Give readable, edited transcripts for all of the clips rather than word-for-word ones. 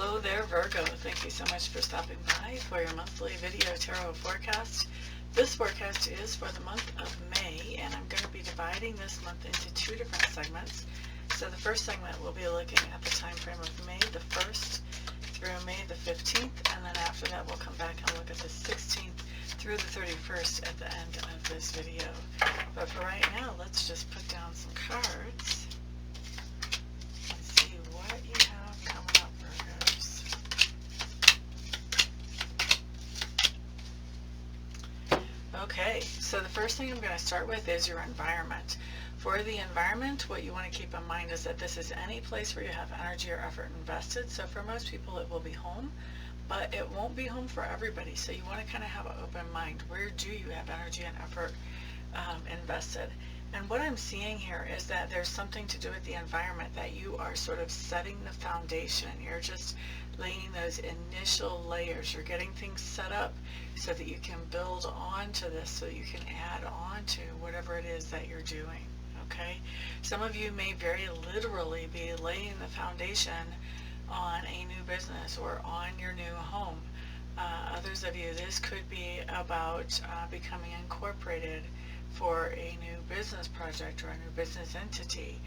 Hello there, Virgo. Thank you so much for stopping by for your monthly video tarot forecast. This forecast is for the month of May, and I'm going to be dividing this month into two different segments. So the first segment we'll be looking at the time frame of May the 1st through May the 15th, and then after that we'll come back and look at the 16th through the 31st at the end of this video. But for right now, let's just put down some cards and see what you have coming up, Virgos. Okay, so the first thing I'm going to start with is your environment. For the environment, what you want to keep in mind is that this is any place where you have energy or effort invested. So for most people, it will be home, but it won't be home for everybody. So you want to kind of have an open mind. Where do you have energy and effort invested? And what I'm seeing here is that there's something to do with the environment, that you are sort of setting the foundation. You're just laying those initial layers. You're getting things set up so that you can build on to this, so you can add on to whatever it is that you're doing. Okay? Some of you may very literally be laying the foundation on a new business or on your new home. Others of you, this could be about becoming incorporated for a new business project or a new business entity.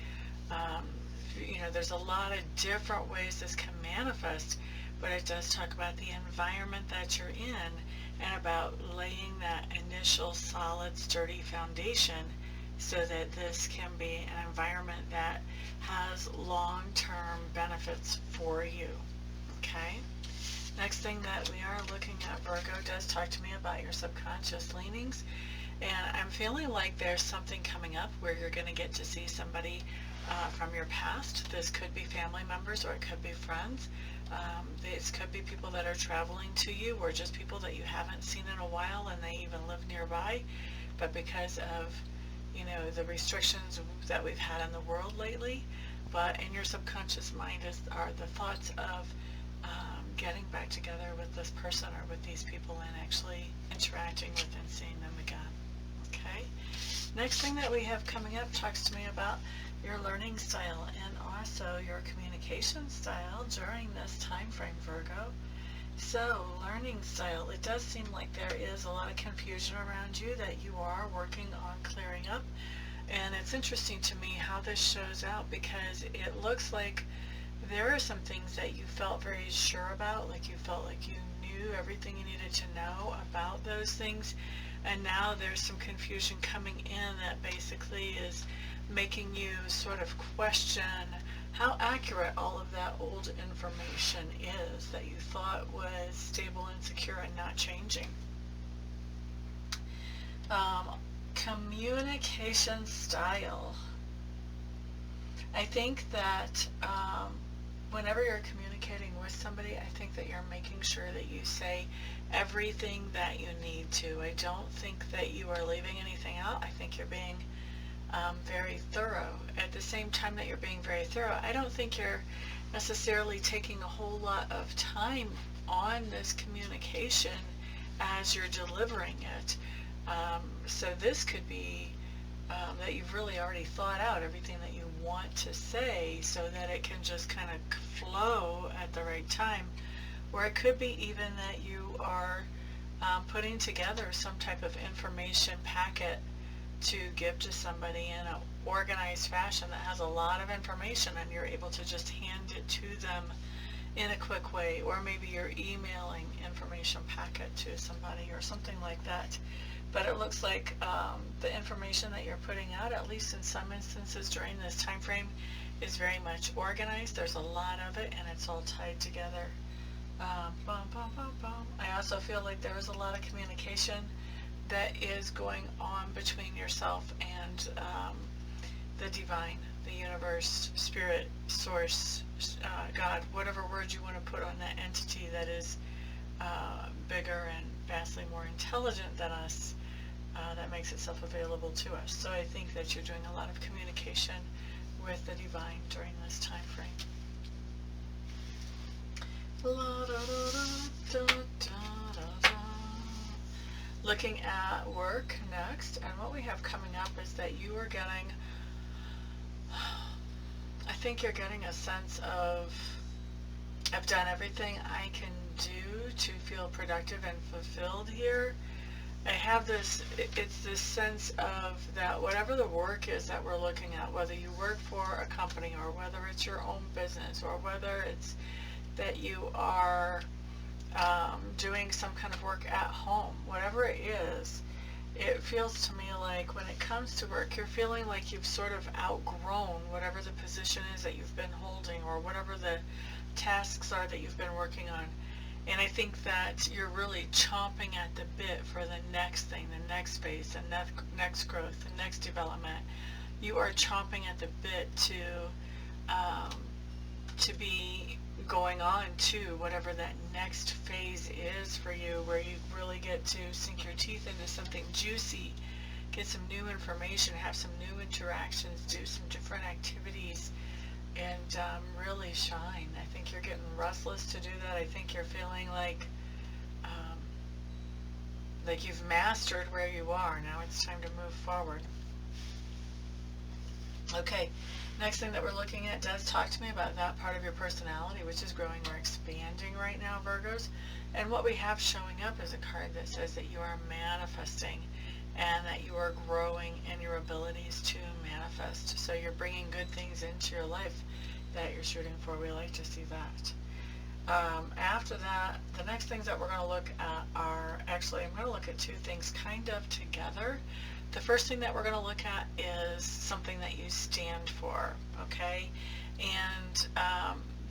You know, there's a lot of different ways this can manifest, but it does talk about the environment that you're in and about laying that initial solid, sturdy foundation so that this can be an environment that has long-term benefits for you. Okay? Next thing that we are looking at, Virgo, does talk to me about your subconscious leanings. And I'm feeling like there's something coming up where you're going to get to see somebody from your past. This could be family members or it could be friends. This could be people that are traveling to you, or just people that you haven't seen in a while and they even live nearby. But because of, you know, the restrictions that we've had in the world lately, but in your subconscious mind are the thoughts of getting back together with this person or with these people and actually interacting with and seeing them again. Okay. Next thing that we have coming up talks to me about your learning style and also your communication style during this time frame, Virgo. So, learning style, it does seem like there is a lot of confusion around you that you are working on clearing up. And it's interesting to me how this shows out, because it looks like there are some things that you felt very sure about, like you felt like you knew everything you needed to know about those things, and now there's some confusion coming in that basically is making you sort of question how accurate all of that old information is that you thought was stable and secure and not changing. Communication style. I think that whenever you're communicating with somebody, I think that you're making sure that you say everything that you need to. I don't think that you are leaving anything out. I think you're being very thorough. At the same time that you're being very thorough, I don't think you're necessarily taking a whole lot of time on this communication as you're delivering it. So this could be that you've really already thought out everything that you want to say so that it can just kind of flow at the right time. Or it could be even that you are putting together some type of information packet to give to somebody in an organized fashion that has a lot of information, and you're able to just hand it to them in a quick way. Or maybe you're emailing information packet to somebody or something like that. But it looks like the information that you're putting out, at least in some instances during this time frame, is very much organized. There's a lot of it, and it's all tied together. I also feel like there is a lot of communication that is going on between yourself and the divine, the universe, spirit, source, God, whatever word you want to put on that entity that is bigger and vastly more intelligent than us, that makes itself available to us. So I think that you're doing a lot of communication with the divine during this time frame. Looking at work next, and what we have coming up is that you are getting, I think you're getting a sense of I've done everything I can do to feel productive and fulfilled here. I have this, it's this sense of that whatever the work is that we're looking at, whether you work for a company or whether it's your own business or whether it's that you are doing some kind of work at home, whatever it is, it feels to me like when it comes to work, you're feeling like you've sort of outgrown whatever the position is that you've been holding or whatever the tasks are that you've been working on. And I think that you're really chomping at the bit for the next thing, the next phase, the next growth, the next development. You are chomping at the bit to be going on to whatever that next phase is for you, where you really get to sink your teeth into something juicy, get some new information, have some new interactions, do some different activities, and really shine. I think you're getting restless to do that. I think you're feeling like you've mastered where you are. Now it's time to move forward. Okay, next thing that we're looking at does talk to me about that part of your personality, which is growing or expanding right now, Virgos. And what we have showing up is a card that says that you are manifesting and that you are growing in your abilities to manifest. So you're bringing good things into your life that you're shooting for. We like to see that. After that, the next things that we're going to look at are, actually I'm going to look at two things kind of together. The first thing that we're going to look at is something that you stand for, okay? And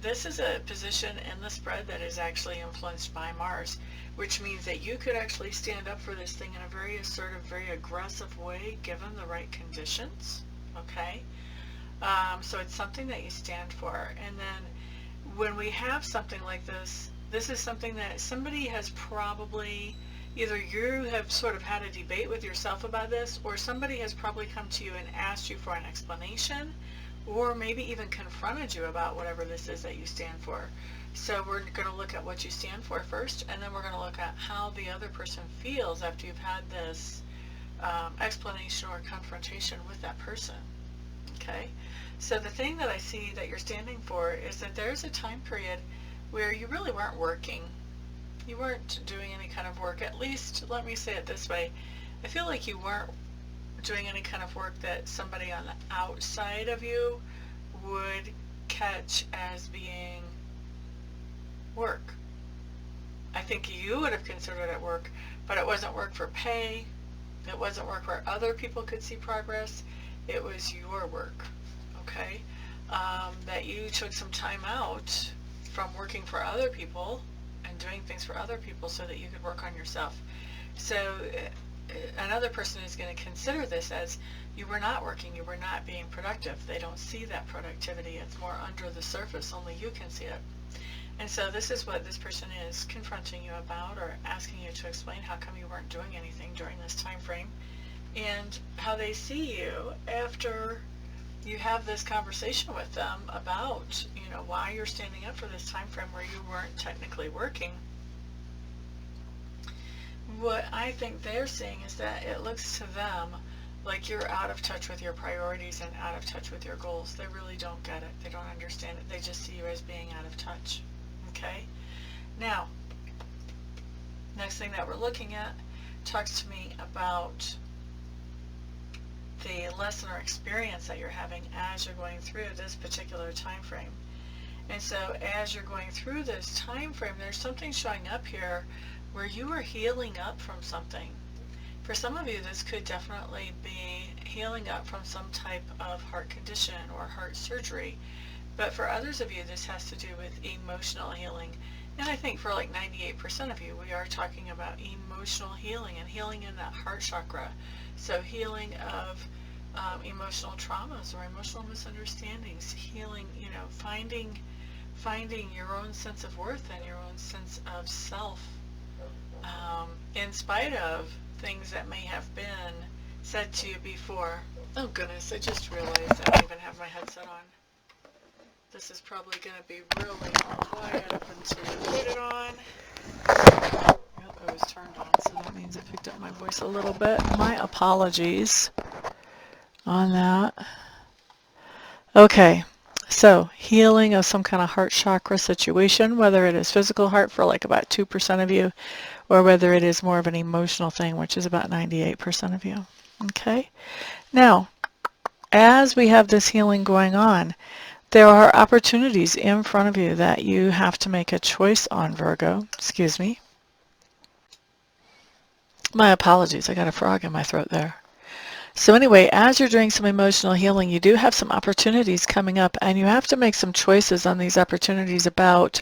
this is a position in the spread that is actually influenced by Mars, which means that you could actually stand up for this thing in a very assertive, very aggressive way given the right conditions, okay? So it's something that you stand for. And then when we have something like this, this is something that somebody has probably, either you have sort of had a debate with yourself about this, or somebody has probably come to you and asked you for an explanation, or maybe even confronted you about whatever this is that you stand for. So we're going to look at what you stand for first, and then we're going to look at how the other person feels after you've had this explanation or confrontation with that person. Okay? So the thing that I see that you're standing for is that there's a time period where you really weren't working. You weren't doing any kind of work. At least, let me say it this way. I feel like you weren't doing any kind of work that somebody on the outside of you would catch as being work. I think you would have considered it work, but it wasn't work for pay. It wasn't work where other people could see progress. It was your work, okay? That you took some time out from working for other people and doing things for other people so that you could work on yourself. So another person is going to consider this as you were not working, you were not being productive. They don't see that productivity. It's more under the surface. Only you can see it. And so this is what this person is confronting you about, or asking you to explain how come you weren't doing anything during this time frame, and how they see you after you have this conversation with them about, you know, why you're standing up for this time frame where you weren't technically working. What I think they're seeing is that it looks to them like you're out of touch with your priorities and out of touch with your goals. They really don't get it. They don't understand it. They just see you as being out of touch. Okay? Now, next thing that we're looking at talks to me about the lesson or experience that you're having as you're going through this particular time frame. And so as you're going through this time frame, there's something showing up here where you are healing up from something. For some of you, this could definitely be healing up from some type of heart condition or heart surgery. But for others of you, this has to do with emotional healing. And I think for like 98% of you, we are talking about emotional healing and healing in that heart chakra. So healing of emotional traumas or emotional misunderstandings, healing, you know, finding your own sense of worth and your own sense of self, in spite of things that may have been said to you before. Oh goodness, I just realized I don't even have my headset on. This is probably going to be really quiet up until I put it on. Yep, it was turned on, so that means it picked up my voice a little bit. My apologies on that. Okay, So healing of some kind of heart chakra situation, whether it is physical heart for like about 2% of you, or whether it is more of an emotional thing, which is about 98% of you. Okay? Now, as we have this healing going on, there are opportunities in front of you that you have to make a choice on, Virgo. Excuse me. My apologies, I got a frog in my throat there. So anyway, as you're doing some emotional healing, you do have some opportunities coming up, and you have to make some choices on these opportunities about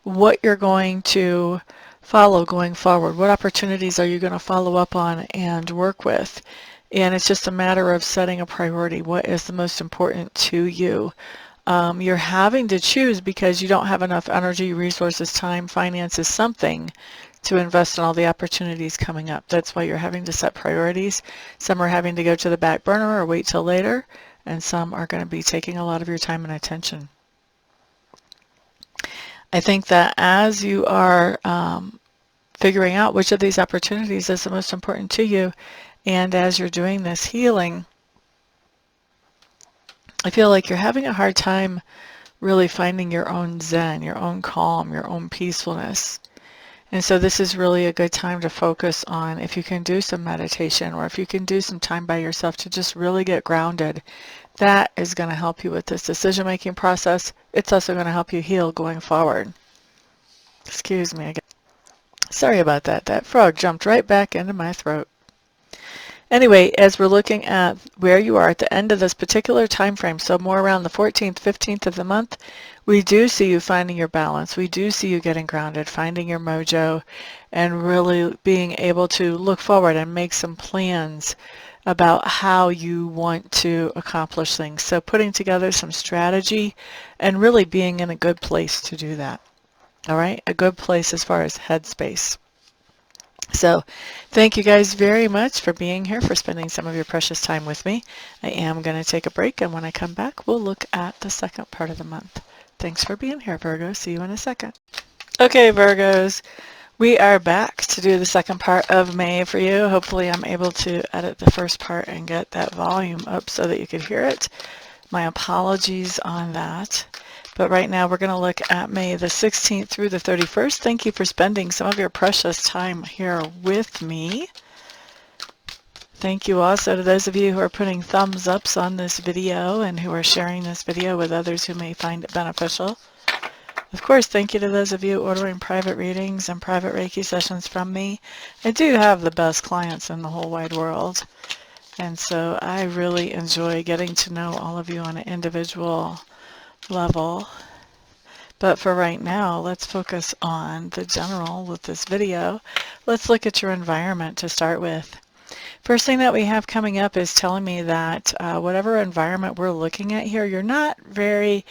what you're going to follow going forward. What opportunities are you going to follow up on and work with? And it's just a matter of setting a priority. What is the most important to you? You're having to choose because you don't have enough energy, resources, time, finances, something to invest in all the opportunities coming up. That's why you're having to set priorities. Some are having to go to the back burner or wait till later, and some are going to be taking a lot of your time and attention. I think that as you are figuring out which of these opportunities is the most important to you, and as you're doing this healing, I feel like you're having a hard time really finding your own zen, your own calm, your own peacefulness. And so this is really a good time to focus on if you can do some meditation or if you can do some time by yourself to just really get grounded. That is going to help you with this decision-making process. It's also going to help you heal going forward. Excuse me again. Sorry about that. That frog jumped right back into my throat. Anyway, as we're looking at where you are at the end of this particular time frame, so more around the 14th, 15th of the month, we do see you finding your balance. We do see you getting grounded, finding your mojo, and really being able to look forward and make some plans about how you want to accomplish things. So putting together some strategy and really being in a good place to do that. All right? A good place as far as headspace. So thank you guys very much for being here, for spending some of your precious time with me. I am going to take a break, and when I come back, we'll look at the second part of the month. Thanks for being here, Virgo. See you in a second. Okay, Virgos, we are back to do the second part of May for you. Hopefully I'm able to edit the first part and get that volume up so that you could hear it. My apologies on that. But right now we're going to look at May the 16th through the 31st. Thank you for spending some of your precious time here with me. Thank you also to those of you who are putting thumbs ups on this video and who are sharing this video with others who may find it beneficial. Of course, thank you to those of you ordering private readings and private Reiki sessions from me. I do have the best clients in the whole wide world. And so I really enjoy getting to know all of you on an individual level. But for right now, let's focus on the general with this video. Let's look at your environment to start with. First thing that we have coming up is telling me that whatever environment we're looking at here, you're not very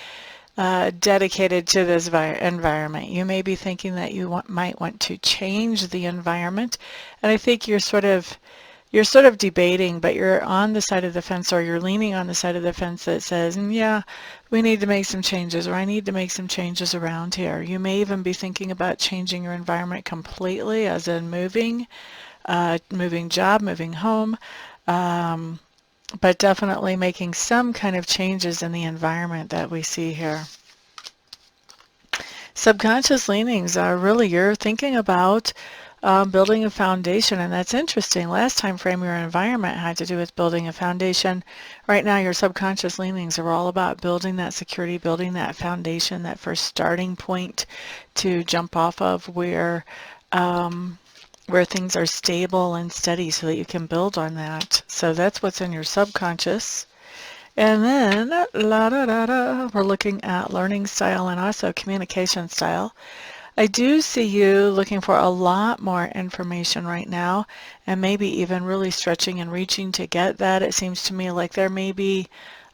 dedicated to this environment. You may be thinking that you might want to change the environment, and I think you're sort of debating, but you're on the side of the fence, or you're leaning on the side of the fence that says, yeah, we need to make some changes, or I need to make some changes around here. You may even be thinking about changing your environment completely, as in moving job, moving home, but definitely making some kind of changes in the environment that we see here. Subconscious leanings are really, you're thinking about building a foundation, and that's interesting. Last time frame, your environment had to do with building a foundation. Right now, your subconscious leanings are all about building that security, building that foundation, that first starting point to jump off of where things are stable and steady so that you can build on that. So that's what's in your subconscious. And then, we're looking at learning style and also communication style. I do see you looking for a lot more information right now, and maybe even really stretching and reaching to get that. It seems to me like there may be,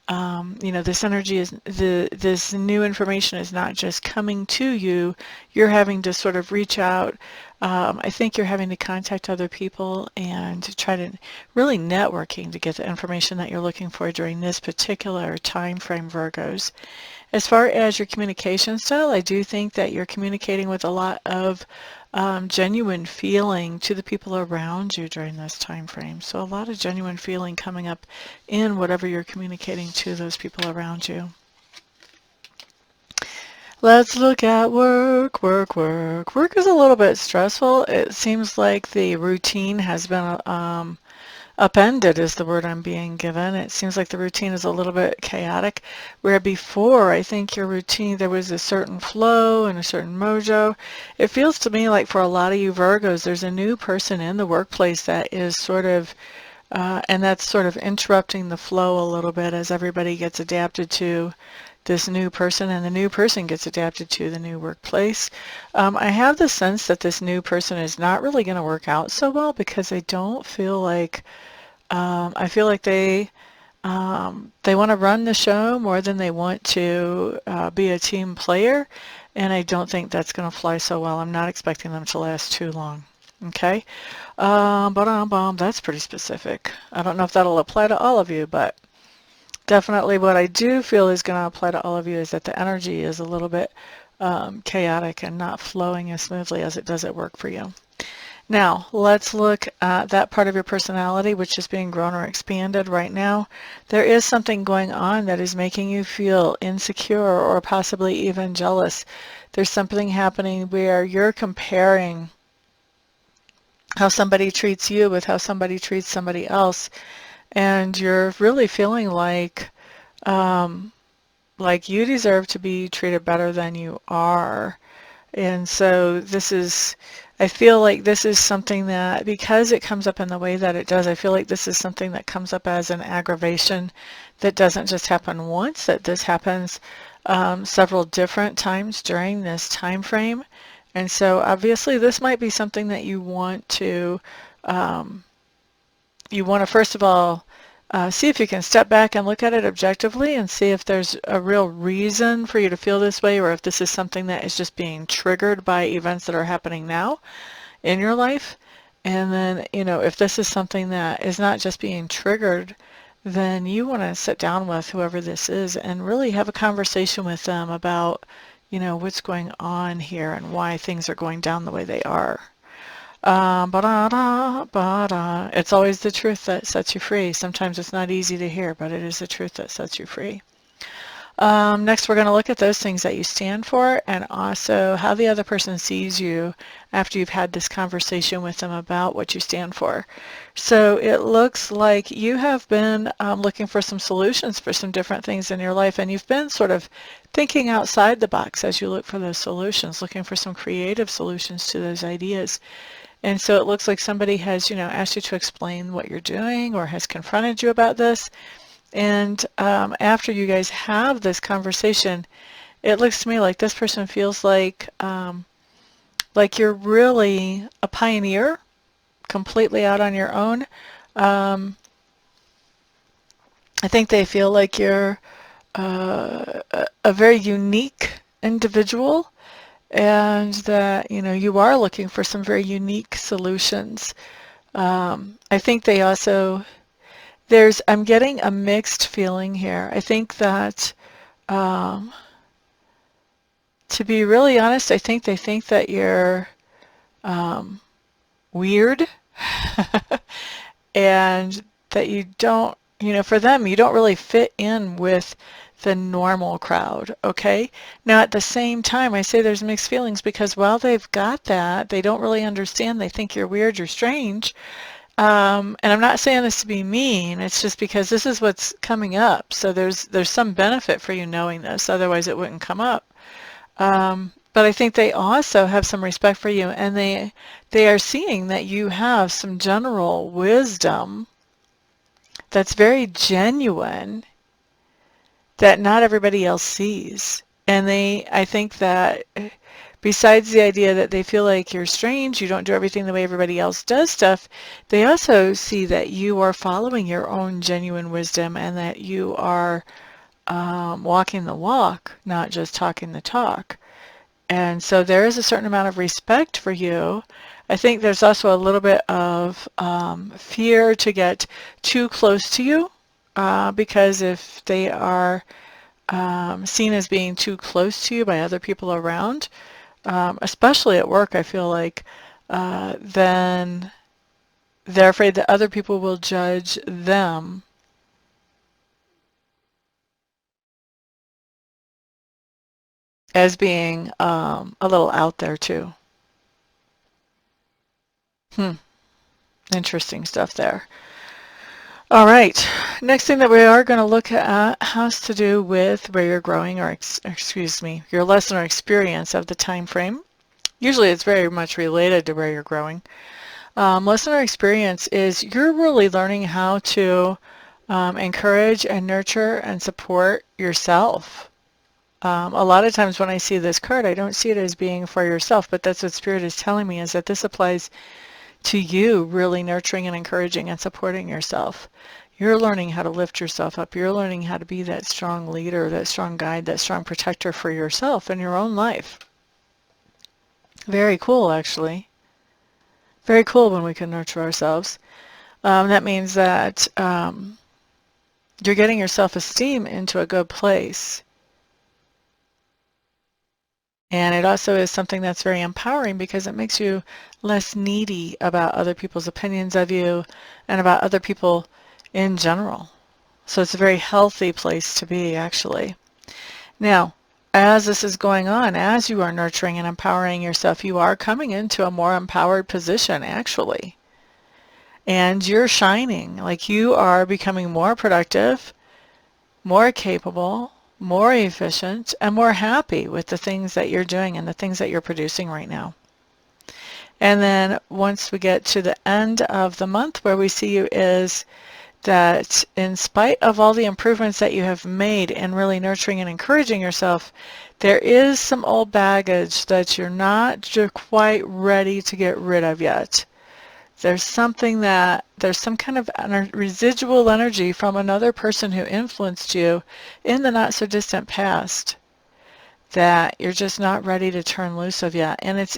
this energy is, this new information is not just coming to you, you're having to sort of reach out. I think you're having to contact other people and to try to really networking to get the information that you're looking for during this particular time frame, Virgos. As far as your communication style, I do think that you're communicating with a lot of genuine feeling to the people around you during this time frame. So a lot of genuine feeling coming up in whatever you're communicating to those people around you. Let's look at work, work, work. Work is a little bit stressful. It seems like the routine has been upended is the word I'm being given. It seems like the routine is a little bit chaotic, where before I think your routine there was a certain flow and a certain mojo. It feels to me like for a lot of you Virgos, there's a new person in the workplace that is sort of and that's sort of interrupting the flow a little bit as everybody gets adapted to this new person and the new person gets adapted to the new workplace. I have the sense that this new person is not really going to work out so well because I don't feel like I feel like they want to run the show more than they want to be a team player, and I don't think that's going to fly so well. I'm not expecting them to last too long. Okay, that's pretty specific. I don't know if that'll apply to all of you, but definitely what I do feel is going to apply to all of you is that the energy is a little bit chaotic and not flowing as smoothly as it does at work for you. Now, let's look at that part of your personality which is being grown or expanded right now. There is something going on that is making you feel insecure or possibly even jealous. There's something happening where you're comparing how somebody treats you with how somebody treats somebody else, and you're really feeling um, like you deserve to be treated better than you are. And so I feel like this is something that, because it comes up in the way that it does, I feel like this is something that comes up as an aggravation that doesn't just happen once, that this happens several different times during this time frame. And so obviously this might be something that um, you want to first of all see if you can step back and look at it objectively and see if there's a real reason for you to feel this way, or if this is something that is just being triggered by events that are happening now in your life. And then, if this is something that is not just being triggered, then you want to sit down with whoever this is and really have a conversation with them about, what's going on here and why things are going down the way they are. Ba-da-da, ba-da. It's always the truth that sets you free. Sometimes it's not easy to hear, but it is the truth that sets you free. Next, we're going to look at those things that you stand for and also how the other person sees you after you've had this conversation with them about what you stand for. So it looks like you have been looking for some solutions for some different things in your life, and you've been sort of thinking outside the box as you look for those solutions, looking for some creative solutions to those ideas. And so it looks like somebody has, asked you to explain what you're doing or has confronted you about this. And after you guys have this conversation, it looks to me like this person feels like you're really a pioneer, completely out on your own. Um, I think they feel like you're a very unique individual, and that you are looking for some very unique solutions. I think they also I'm getting a mixed feeling here. I think that um, to be really honest, I think they think that you're um, weird and that you don't, for them, you don't really fit in with the normal crowd, okay? Now, at the same time, I say there's mixed feelings because while they've got that, they don't really understand. They think you're weird, you're strange. And I'm not saying this to be mean, it's just because this is what's coming up. So there's some benefit for you knowing this, otherwise it wouldn't come up. But I think they also have some respect for you, and they are seeing that you have some general wisdom that's very genuine that not everybody else sees. And I think that besides the idea that they feel like you're strange, you don't do everything the way everybody else does stuff, they also see that you are following your own genuine wisdom and that you are walking the walk, not just talking the talk. And so there is a certain amount of respect for you. I think there's also a little bit of fear to get too close to you because if they are seen as being too close to you by other people around, especially at work, I feel like, then they're afraid that other people will judge them. as being a little out there too. Interesting stuff there. All right. Next thing that we are going to look at has to do with where you're growing, or excuse me, your lesson or experience of the time frame. Usually it's very much related to where you're growing. Lesson or experience is you're really learning how to encourage and nurture and support yourself. A lot of times when I see this card, I don't see it as being for yourself, but that's what Spirit is telling me, is that this applies to you, really nurturing and encouraging and supporting yourself. You're learning how to lift yourself up. You're learning how to be that strong leader, that strong guide, that strong protector for yourself in your own life. Very cool, actually. Very cool when we can nurture ourselves. That means that you're getting your self-esteem into a good place. And it also is something that's very empowering because it makes you less needy about other people's opinions of you and about other people in general. So it's a very healthy place to be, actually. Now, as this is going on, as you are nurturing and empowering yourself, you are coming into a more empowered position, actually. And you're shining, like you are becoming more productive, more capable, more efficient, and more happy with the things that you're doing and the things that you're producing right now. And then once we get to the end of the month, where we see you is that in spite of all the improvements that you have made in really nurturing and encouraging yourself, there is some old baggage that you're not quite ready to get rid of yet. There's some kind of residual energy from another person who influenced you in the not so distant past that you're just not ready to turn loose of yet. And it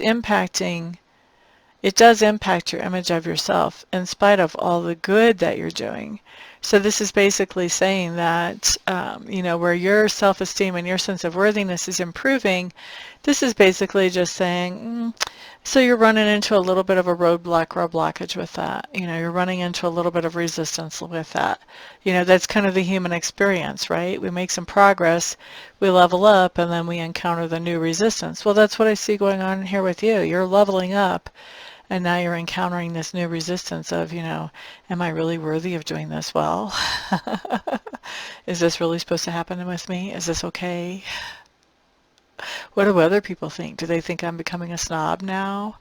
does impact your image of yourself in spite of all the good that you're doing. So this is basically saying that, where your self-esteem and your sense of worthiness is improving, this is basically just saying, so you're running into a little bit of a roadblock or a blockage with that. You're running into a little bit of resistance with that. That's kind of the human experience, right? We make some progress, we level up, and then we encounter the new resistance. Well, that's what I see going on here with you. You're leveling up, and now you're encountering this new resistance of, am I really worthy of doing this well? Is this really supposed to happen with me? Is this okay? What do other people think? Do they think I'm becoming a snob now?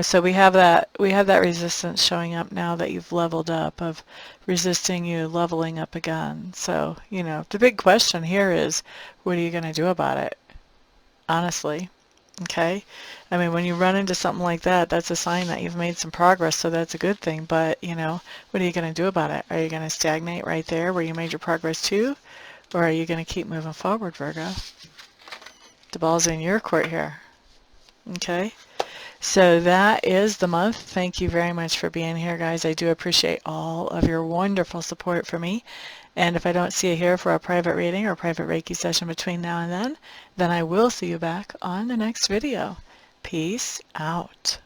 So we have that resistance showing up now that you've leveled up, of resisting you leveling up again. So, the big question here is, what are you going to do about it? Honestly. Okay? I mean, when you run into something like that, that's a sign that you've made some progress, so that's a good thing. But, what are you going to do about it? Are you going to stagnate right there where you made your progress too? Or are you going to keep moving forward, Virgo? The ball's in your court here. Okay? So that is the month. Thank you very much for being here, guys. I do appreciate all of your wonderful support for me. And if I don't see you here for a private reading or a private Reiki session between now and then I will see you back on the next video. Peace out.